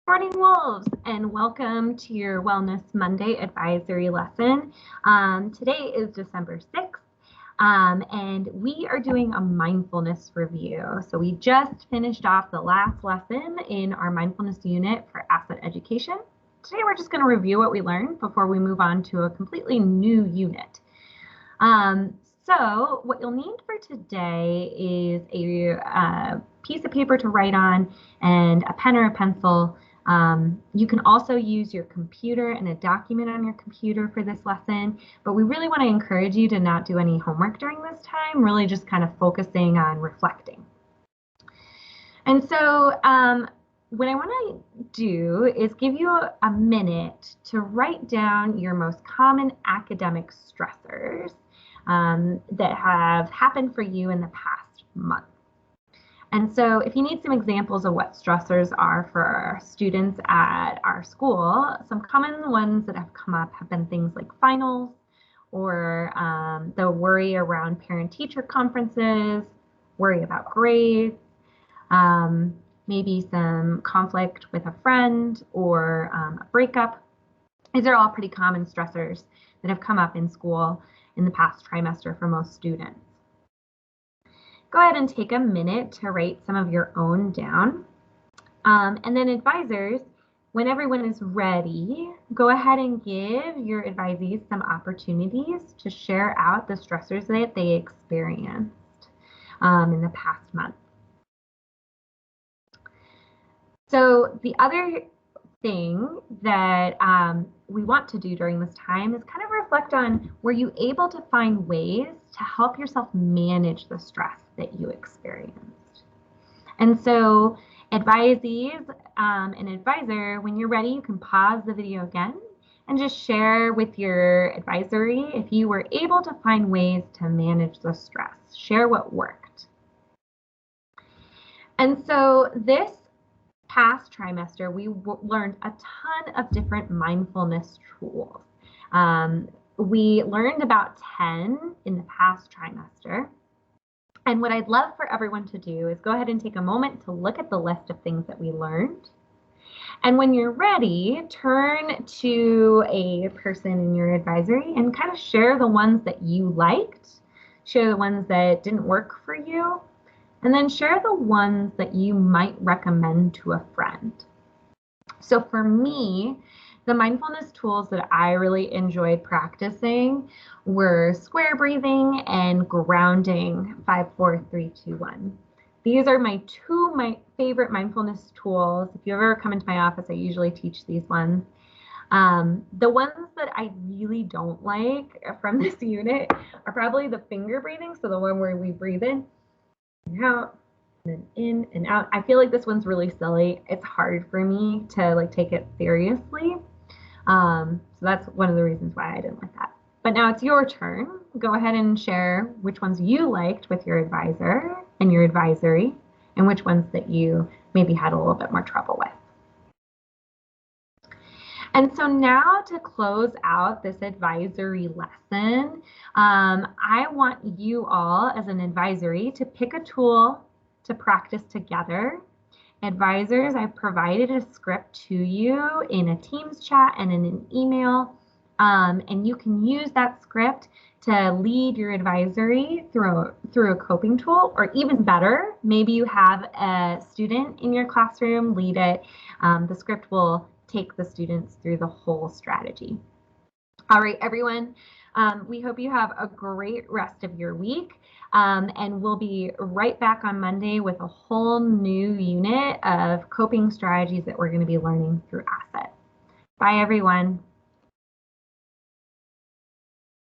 Morning Wolves, and welcome to your Wellness Monday advisory lesson. Today is December 6th, and we are doing a mindfulness review. So we just finished off the last lesson in our mindfulness unit for asset education. Today we're just going to review what we learned before we move on to a completely new unit. So what you'll need for today is a piece of paper to write on and a pen or a pencil. You can also use your computer and a document on your computer for this lesson, but we really want to encourage you to not do any homework during this time, really just kind of focusing on reflecting. And so what I want to do is give you a minute to write down your most common academic stressors that have happened for you in the past month. And so if you need some examples of what stressors are for our students at our school, some common ones that have come up have been things like finals or the worry around parent-teacher conferences, worry about grades, maybe some conflict with a friend or a breakup. These are all pretty common stressors that have come up in school in the past trimester for most students. Go ahead and take a minute to write some of your own down. And then advisors, when everyone is ready, go ahead and give your advisees some opportunities to share out the stressors that they experienced in the past month. So the other thing that we want to do during this time is kind of reflect on, were you able to find ways to help yourself manage the stress that you experienced? And so advisees and advisor, when you're ready, you can pause the video again and just share with your advisory if you were able to find ways to manage the stress. Share what worked. And so this past trimester, we learned a ton of different mindfulness tools. We learned about 10 in the past trimester. And what I'd love for everyone to do is go ahead and take a moment to look at the list of things that we learned. And when you're ready, turn to a person in your advisory and kind of share the ones that you liked, share the ones that didn't work for you, and then share the ones that you might recommend to a friend. So for me, the mindfulness tools that I really enjoyed practicing were square breathing and grounding, 5, 4, 3, 2, 1. These are my favorite mindfulness tools. If you ever come into my office, I usually teach these ones. The ones that I really don't like from this unit are probably the finger breathing, so the one where we breathe in and out, and then in and out. I feel like this one's really silly. It's hard for me to take it seriously. So that's one of the reasons why I didn't like that. But now it's your turn. Go ahead and share which ones you liked with your advisor and your advisory, and which ones that you maybe had a little bit more trouble with. And so now to close out this advisory lesson, I want you all as an advisory to pick a tool to practice together. Advisors, I've provided a script to you in a Teams chat and in an email, and you can use that script to lead your advisory through a coping tool, or even better, maybe you have a student in your classroom lead it. The script will take the students through the whole strategy. All right, everyone, we hope you have a great rest of your week, and we'll be right back on Monday with a whole new unit of coping strategies that we're going to be learning through asset. Bye, everyone.